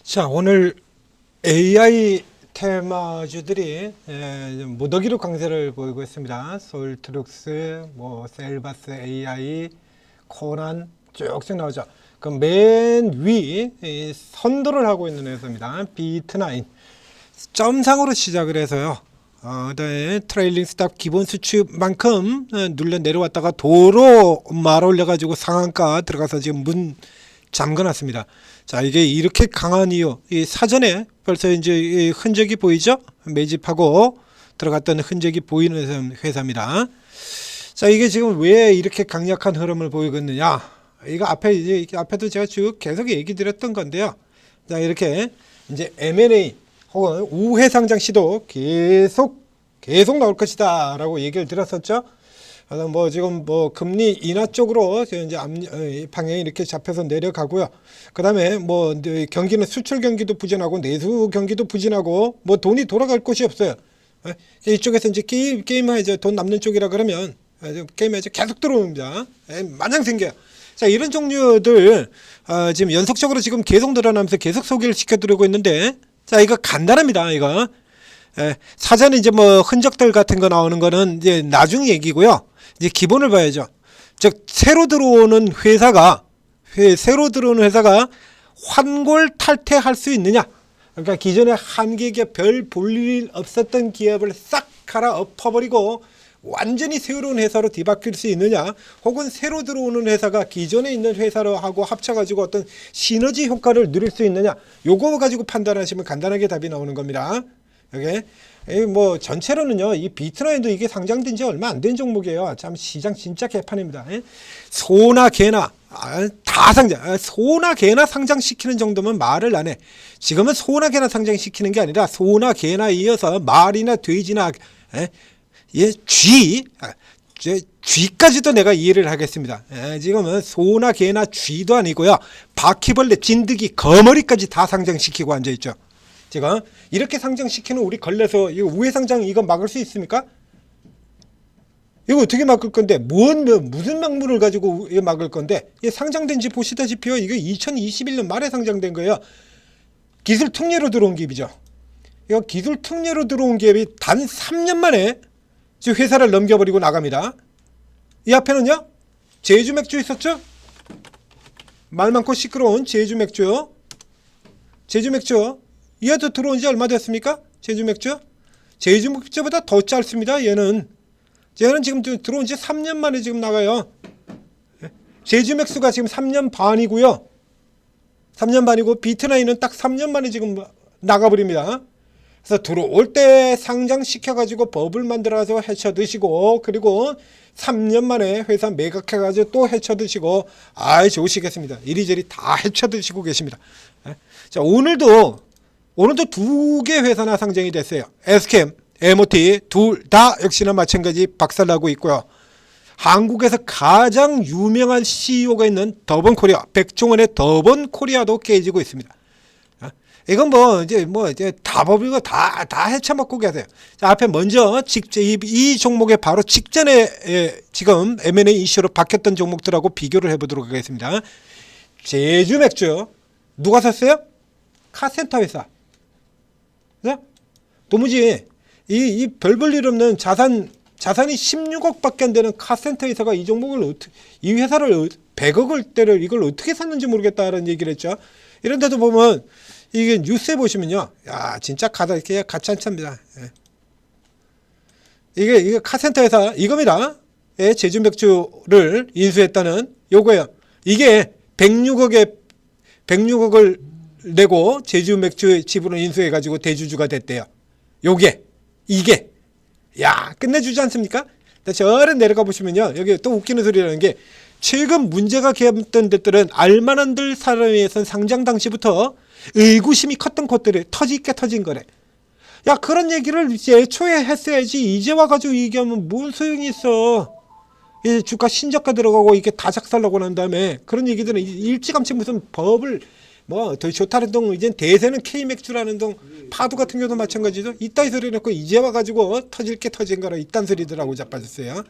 자, 오늘 AI 테마주들이 무더기로 강세를 보이고 있습니다. 소울트룩스, 셀바스 AI, 코난 쭉쭉 나오죠. 그 맨 위 선도를 하고 있는 회사입니다. 비트나인 점상으로 시작을 해서요. 그다음에 트레일링 스탑 기본 수치만큼 눌러 내려왔다가 도로 말아 올려가지고 상한가 들어가서 지금 문 잠궈놨습니다. 자, 이게 이렇게 강한 이유, 이 사전에 벌써 이제 이 흔적이 보이죠? 매집하고 들어갔던 흔적이 보이는 회사입니다. 자, 이게 지금 왜 이렇게 강력한 흐름을 보이고 있느냐? 이거 앞에도 제가 쭉 계속 얘기 드렸던 건데요. 자, 이렇게 이제 M&A 혹은 우회 상장 시도 계속 나올 것이다라고 얘기를 드렸었죠. 지금 금리 인하 쪽으로 이제 방향이 이렇게 잡혀서 내려가고요. 그다음에 경기는 수출 경기도 부진하고 내수 경기도 부진하고 돈이 돌아갈 곳이 없어요. 이쪽에서 이제 게임하죠. 돈 남는 쪽이라 그러면 게임하죠. 계속 들어옵니다. 마냥 생겨요. 자, 이런 종류들 지금 연속적으로 지금 계속 늘어나면서 계속 소개를 시켜드리고 있는데, 자, 이거 간단합니다. 이거 사전에 이제 흔적들 같은 거 나오는 거는 이제 나중 얘기고요. 이제 기본을 봐야죠. 즉 새로 들어오는 회사가 환골 탈퇴할 수 있느냐? 그러니까 기존에 한 기업에 별 볼일 없었던 기업을 싹 갈아 엎어버리고 완전히 새로운 회사로 뒤바뀔 수 있느냐? 혹은 새로 들어오는 회사가 기존에 있는 회사로 하고 합쳐가지고 어떤 시너지 효과를 누릴 수 있느냐? 요거 가지고 판단하시면 간단하게 답이 나오는 겁니다. 이게 전체로는요, 이 비트나인도 이게 상장된 지 얼마 안 된 종목이에요. 참 시장 진짜 개판입니다. 소나 개나 다 상장, 소나 개나 상장시키는 정도면 말을 안 해. 지금은 소나 개나 상장시키는 게 아니라 소나 개나 이어서 말이나 돼지나 쥐까지도 내가 이해를 하겠습니다. 지금은 소나 개나 쥐도 아니고요, 바퀴벌레, 진드기, 거머리까지 다 상장시키고 앉아있죠. 제가 이렇게 상장시키는 우리 걸레서 이거 우회 상장 이거 막을 수 있습니까? 이거 어떻게 막을 건데? 무슨 막물을 가지고 막을 건데? 이게 상장된 지 보시다시피요. 이게 2021년 말에 상장된 거예요. 기술 특례로 들어온 기업이죠. 이거 기술 특례로 들어온 기업이 단 3년 만에 지금 회사를 넘겨버리고 나갑니다. 이 앞에는요, 제주 맥주 있었죠? 말 많고 시끄러운 제주 맥주. 얘도 들어온 지 얼마 됐습니까? 제주 맥주보다 더 짧습니다. 얘는 지금 들어온 지 3년 만에 지금 나가요. 제주 맥주가 지금 3년 반이고요. 3년 반이고 비트나인은 딱 3년 만에 지금 나가버립니다. 그래서 들어올 때 상장시켜가지고 법을 만들어서 헤쳐드시고, 그리고 3년 만에 회사 매각해가지고 또 헤쳐드시고, 좋으시겠습니다. 이리저리 다 헤쳐드시고 계십니다. 자, 오늘도 두 개 회사나 상장이 됐어요. SKM, MOT 둘 다 역시나 마찬가지 박살나고 있고요. 한국에서 가장 유명한 CEO가 있는 더본코리아, 백종원의 더본코리아도 깨지고 있습니다. 이건 이제 다 버리고 다 헤쳐먹고 계세요. 자, 앞에 먼저 이 종목의 바로 직전에 지금 M&A 이슈로 바뀌었던 종목들하고 비교를 해보도록 하겠습니다. 제주 맥주 누가 샀어요? 카센터 회사. 도무지 이 별 볼 일 없는 자산이 16억밖에 안 되는 카센터 회사가 이 종목을 이 회사를 100억을 이걸 어떻게 샀는지 모르겠다라는 얘기를 했죠. 이런데도 보면 이게 뉴스에 보시면요, 야 진짜 이렇게 가치 않습니다. 이게 카센터 회사 이겁니다. 제주 맥주를 인수했다는 요거예요. 이게 106억을 내고 제주 맥주 지분을 인수해가지고 대주주가 됐대요. 이게 끝내주지 않습니까? 저를 내려가 보시면요, 여기 또 웃기는 소리라는 게, 최근 문제가 개입된 데들은 알만한 사람에선 상장 당시부터 의구심이 컸던 곳들이 터진 거래. 그런 얘기를 애초에 했어야지. 이제 와가지고 얘기하면 뭔 소용이 있어. 주가 신저가 들어가고 이게 다 작살나고 난 다음에 그런 얘기들은 일찌감치 무슨 법을 더 좋다는 동, 이제 대세는 K맥주라는 동, 파도 같은 경우도 마찬가지죠. 이따위 소리 놓고 이제 와가지고 터질 게 터진 거라 이딴 소리들하고 자빠졌어요.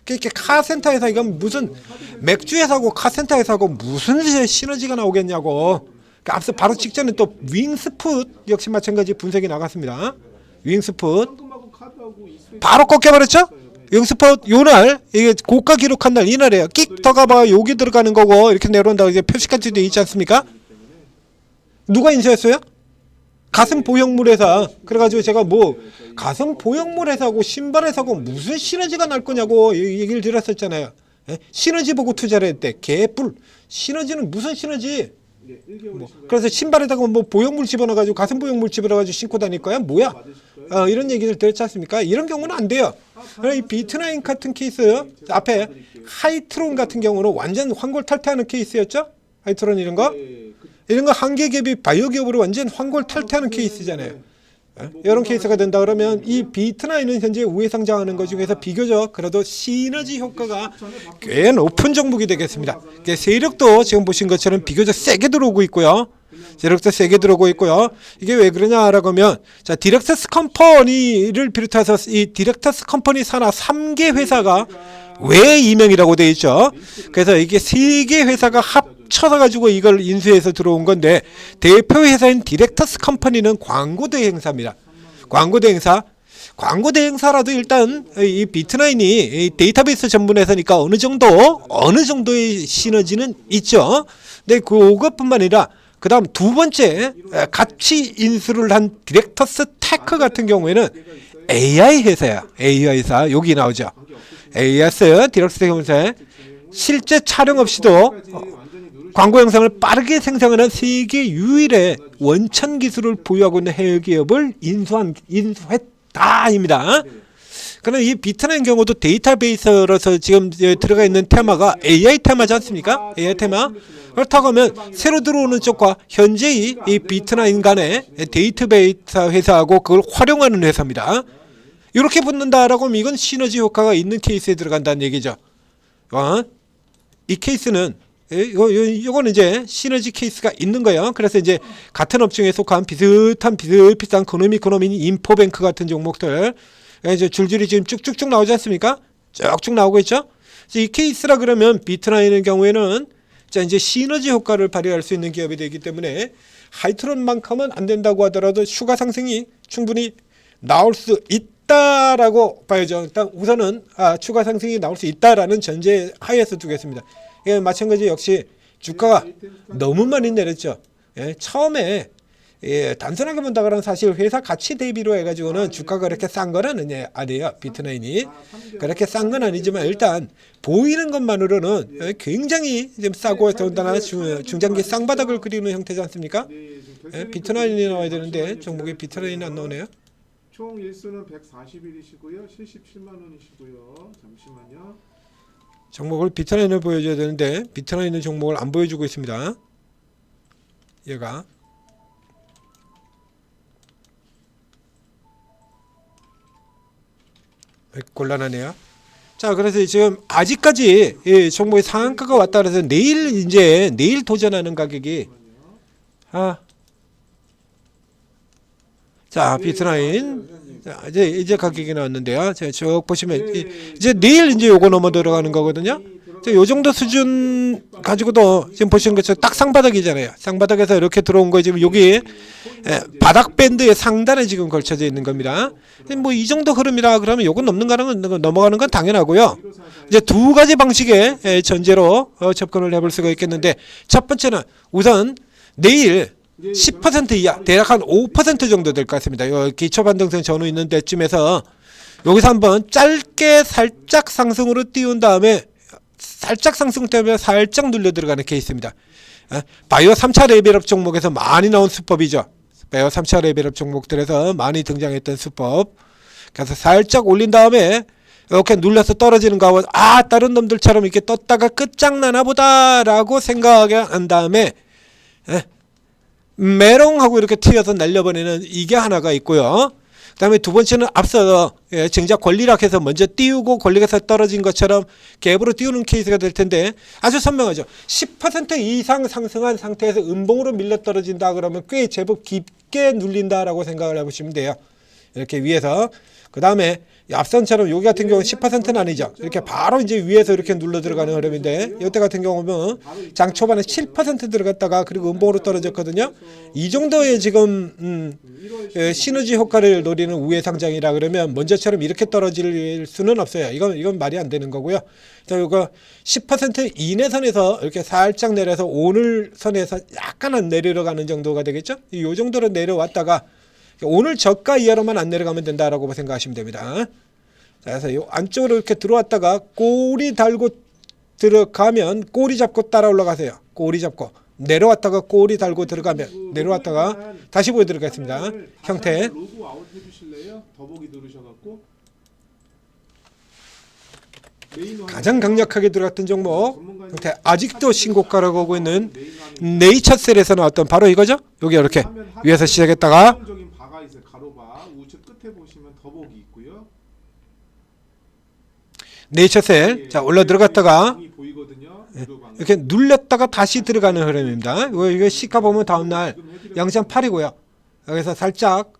이렇게 카센터 회사, 이건 무슨 맥주 회사고 카센터 회사고 무슨 시너지가 나오겠냐고. 그러니까 앞서 바로 직전에 또 윙스풋 역시 마찬가지 분석이 나갔습니다. 윙스풋 현금하고 카드하고 이수에 바로 꺾여버렸죠? 윙스풋 요날 이게 고가 기록한 날 이날이에요. 끽 더가봐 여기 들어가는 거고 이렇게 내려온다고 이제 표시까지 돼 있지 않습니까? 누가 인수했어요? 가슴 보형물 회사. 그래가지고 제가 뭐 가슴 보형물 회사하고 신발 회사하고 무슨 시너지가 날 거냐고 얘기를 드렸었잖아요. 예? 시너지 보고 투자를 했대. 개뿔. 시너지는 무슨 시너지? 예, 1개월 뭐, 그래서 신발에다가 뭐 보형물 집어넣어가지고 가슴 보형물 집어넣어가지고 신고 다닐 거야? 뭐야? 이런 얘기를 들었지 않습니까? 이런 경우는 안 돼요. 이 비트나인 같은 케이스 앞에 하이트론 같은 경우는 완전 환골탈태하는 케이스였죠? 하이트론 이런 거 한계 갭이 바이오 갭으로 완전 환골탈태하는 케이스잖아요. 이런 케이스가 된다 그러면 이 비트나인은 현재 우회 상장하는 것 중에서 비교적 그래도 시너지 효과가 꽤 높은 종목이 되겠습니다. 세력도 지금 보신 것처럼 비교적 세게 들어오고 있고요. 세력도 세게 들어오고 있고요. 이게 왜 그러냐라고 하면 자 디렉터스 컴퍼니를 비롯해서 이 디렉터스 컴퍼니 산하 3개 회사가 왜 이명이라고 되어 있죠. 그래서 이게 3개 회사가 합쳐서 가지고 이걸 인수해서 들어온 건데 대표 회사인 디렉터스 컴퍼니는 광고 대행사입니다. 광고 대행사라도 일단 이 비트나인이 데이터베이스 전문 회사니까 어느 정도의 시너지는 있죠. 근데 그것뿐만 아니라 그다음 두 번째 같이 인수를 한 디렉터스 테크 같은 경우에는 AI 회사야. AI 회사 여기 나오죠. AS 디렉터스 회사 실제 촬영 없이도 광고 영상을 빠르게 생성하는 세계 유일의 원천 기술을 보유하고 있는 해외 기업을 인수했다입니다. 그럼 이 비트나인 경우도 데이터베이스로서 지금 들어가 있는 테마가 AI 테마지 않습니까? AI 테마. 그렇다고 하면 새로 들어오는 쪽과 현재의 이 비트나인 간의 데이터베이스 회사하고 그걸 활용하는 회사입니다. 이렇게 붙는다라고 하면 이건 시너지 효과가 있는 케이스에 들어간다는 얘기죠. 이 케이스는 이거는 이제 시너지 케이스가 있는 거예요. 그래서 이제 같은 업종에 속한 비슷한 코노미인 인포뱅크 같은 종목들 이제 줄줄이 지금 쭉쭉쭉 나오지 않습니까? 쭉쭉 나오고 있죠. 이 케이스라 그러면 비트나인의 경우에는 자 이제 시너지 효과를 발휘할 수 있는 기업이 되기 때문에 하이트론만큼은 안 된다고 하더라도 추가 상승이 충분히 나올 수 있다라고 봐야죠. 일단 우선은 추가 상승이 나올 수 있다라는 전제 하에서 두겠습니다. 예, 마찬가지 역시 주가가 너무 많이 내렸죠. 예, 처음에 단순하게 본다 그러면 사실 회사 가치 대비로 해가지고는 주가가 그렇게 싼 건 아니에요. 비트나인이 그렇게 싼 건 아니지만 일단 보이는 것만으로는 굉장히 좀 싸고 더군다나 중장기 쌍바닥을 그리는 형태지 않습니까? 비트나인이 나와야 되는데 종목에 비트나인이 안 나오네요. 총 일수는 140일이시고요. 77만 원이시고요. 잠시만요. 종목을 비트나인을 보여줘야 되는데 비트나인은 종목을 안 보여주고 있습니다. 얘가 곤란하네요. 자, 그래서 지금 아직까지 종목의 상한가가 왔다 그래서 내일 도전하는 가격이 자 비트나인 자, 이제 가격이 나왔는데요. 제가 쭉 보시면 이제 내일 이제 요거 넘어 들어가는 거거든요. 요 정도 수준 가지고도 지금 보시는 것처럼 딱 쌍바닥이잖아요. 쌍바닥에서 이렇게 들어온 거 지금 여기 바닥 밴드의 상단에 지금 걸쳐져 있는 겁니다. 뭐 이 정도 흐름이라 그러면 요건 넘어가는 건 당연하고요. 이제 두 가지 방식의 전제로 접근을 해볼 수가 있겠는데 첫 번째는 우선 내일 10% 이하 대략 한 5% 정도 될 것 같습니다. 요 기초 반등선 전후 있는 데쯤에서 여기서 한번 짧게 살짝 상승으로 띄운 다음에 살짝 상승 때문에 살짝 눌려 들어가는 케이스입니다. 바이오 3차 레벨업 종목에서 많이 나온 수법이죠. 바이오 3차 레벨업 종목들에서 많이 등장했던 수법. 그래서 살짝 올린 다음에 이렇게 눌려서 떨어지는 거 하고 다른 놈들처럼 이렇게 떴다가 끝장나나 보다라고 생각한 다음에 메롱하고 이렇게 튀어서 날려버리는 이게 하나가 있고요. 그 다음에 두 번째는 앞서 정작 권리락해서 먼저 띄우고 권리락해서 떨어진 것처럼 갭으로 띄우는 케이스가 될 텐데 아주 선명하죠. 10% 이상 상승한 상태에서 음봉으로 밀려 떨어진다 그러면 꽤 제법 깊게 눌린다라고 생각을 해보시면 돼요. 이렇게 위에서. 그 다음에 앞선처럼 여기 같은 경우는 10%는 아니죠. 이렇게 바로 이제 위에서 이렇게 눌러 들어가는 흐름인데 이때 같은 경우는 장 초반에 7% 들어갔다가 그리고 음봉으로 떨어졌거든요. 이 정도의 지금 시너지 효과를 노리는 우회 상장이라 그러면 먼저처럼 이렇게 떨어질 수는 없어요. 이건 말이 안 되는 거고요. 그래서 이거 10% 이내 선에서 이렇게 살짝 내려서 오늘 선에서 약간은 내려가는 정도가 되겠죠. 이 정도로 내려왔다가 오늘 저가 이하로만 안 내려가면 된다라고 생각하시면 됩니다. 자, 그래서 요 안쪽으로 이렇게 들어왔다가 꼬리 달고 들어가면 꼬리 잡고 따라 올라가세요. 꼬리 잡고 내려왔다가 꼬리 달고 들어가면 내려왔다가 다시 보여드리겠습니다. 형태 로그 아웃 해주실래요? 더보기 누르셔갖고 가장 강력하게 들어갔던 종목 형태 아직도 신고가라고 하고 있는 네이처셀에서 나왔던 바로 이거죠. 여기 이렇게 위에서 시작했다가 가로바 우측 끝에 보시면 더보기 있고요. 네이처셀 자 올라 들어갔다가 보이거든요. 이렇게 눌렸다가 다시 들어가는 흐름입니다. 이거 시가 보면 다음날 0.8이고요. 여기서 살짝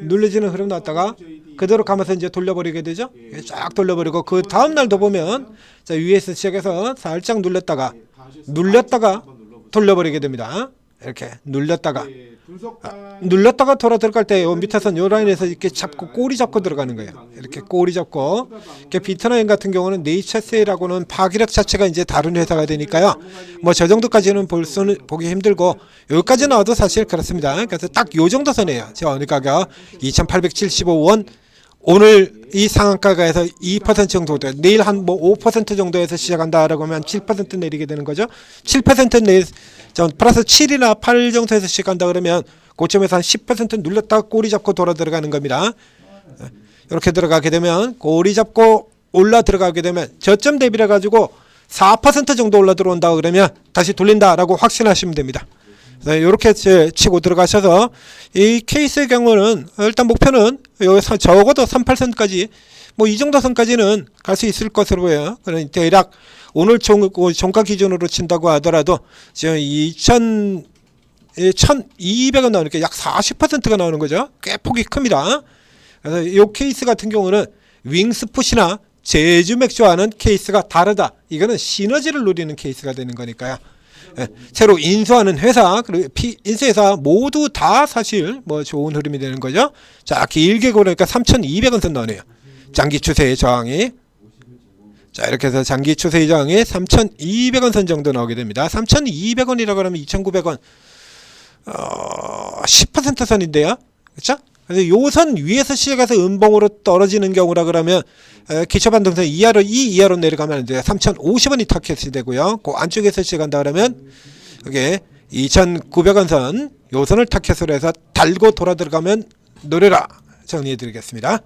눌려지는 흐름 나왔다가 그대로 가면서 이제 돌려버리게 되죠. 쫙 돌려버리고 그 다음날도 보면 자 위에서 시작해서 살짝 눌렸다가 돌려버리게 됩니다. 이렇게 눌렸다가 눌렀다가 돌아 들어갈 때 요 밑에선 요 라인에서 이렇게 잡고 꼬리 잡고 들어가는 거예요. 이렇게 꼬리 잡고 이렇게 비트나인 같은 경우는 네이처셀하고는 파괴력 자체가 이제 다른 회사가 되니까요. 뭐 저 정도까지는 보기 힘들고 여기까지 나와도 사실 그렇습니다. 그래서 딱 요 정도 선이에요. 제 어느 가격 2,875원 오늘 이 상한가에서 2% 정도 돼. 내일 한 뭐 5% 정도에서 시작한다라고 하면 7% 내리게 되는 거죠. 7% 내일 플러스 7이나 8 정도에서 시작한다 그러면 고점에서 한 10% 눌렸다가 꼬리 잡고 돌아 들어가는 겁니다. 이렇게 들어가게 되면 꼬리 잡고 올라 들어가게 되면 저점 대비해 가지고 4% 정도 올라 들어온다 그러면 다시 돌린다라고 확신하시면 됩니다. 이렇게 치고 들어가셔서 이 케이스의 경우는 일단 목표는 여기서 적어도 38선까지 뭐 이 정도 선까지는 갈 수 있을 것으로 보여요. 그러니 대략 오늘 종가 기준으로 친다고 하더라도 지금 1,200원 나오니까 약 40%가 나오는 거죠. 꽤 폭이 큽니다. 그래서 이 케이스 같은 경우는 윙스풋이나 제주맥주와는 케이스가 다르다. 이거는 시너지를 노리는 케이스가 되는 거니까요. 새로 인수하는 회사 그리고 인수회사 모두 다 사실 뭐 좋은 흐름이 되는 거죠. 자 길게 보니까 3,200원 선 나오네요. 장기 추세의 저항이 자 이렇게 해서 장기 추세의 저항이 3,200원 선 정도 나오게 됩니다. 3,200원이라고 하면 2,900원 10% 선인데요. 그렇죠? 그래서 요 선 위에서 시작해서 음봉으로 떨어지는 경우라 그러면 기초반등선 이하로 내려가면 안 돼요. 3,050원이 타켓이 되고요. 그 안쪽에서 시작한다 그러면 이게 2,900원 선 요 선을 타켓으로 해서 달고 돌아 들어가면 노려라 정리해 드리겠습니다.